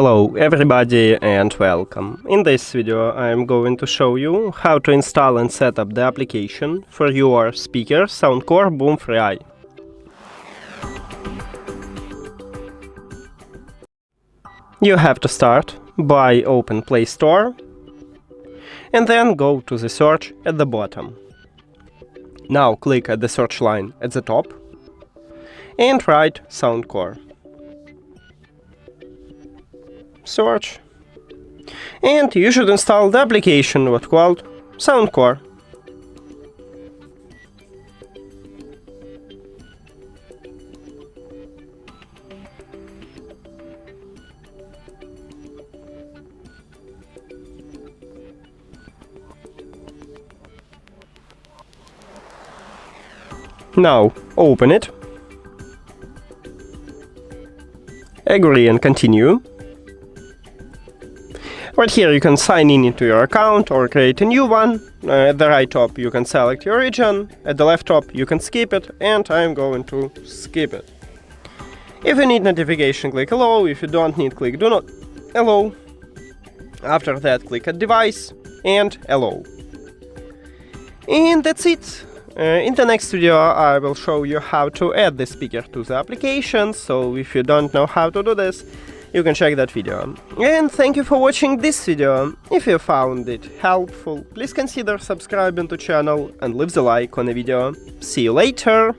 Hello everybody and welcome. In this video I am going to show you how to install and set up the application for your speaker SOUNDCORE Boom 3i. You have to start by open Play Store and then go to the search at the bottom. Now click at the search line at the top and write SOUNDCORE. Search, and you should install the application what's called SOUNDCORE. Now open it, agree and continue. Right here you can sign in into your account or create a new one. At the right top you can select your region, at the left top you can skip it, and I'm going to skip it. If you need notification, click allow. If you don't need, click do not allow. After that click at device and allow. And that's it. In the next video I will show you how to add the speaker to the application, so if you don't know how to do this, you can check that video. And thank you for watching this video. If you found it helpful, please consider subscribing to channel and leave the like on the video. See you later!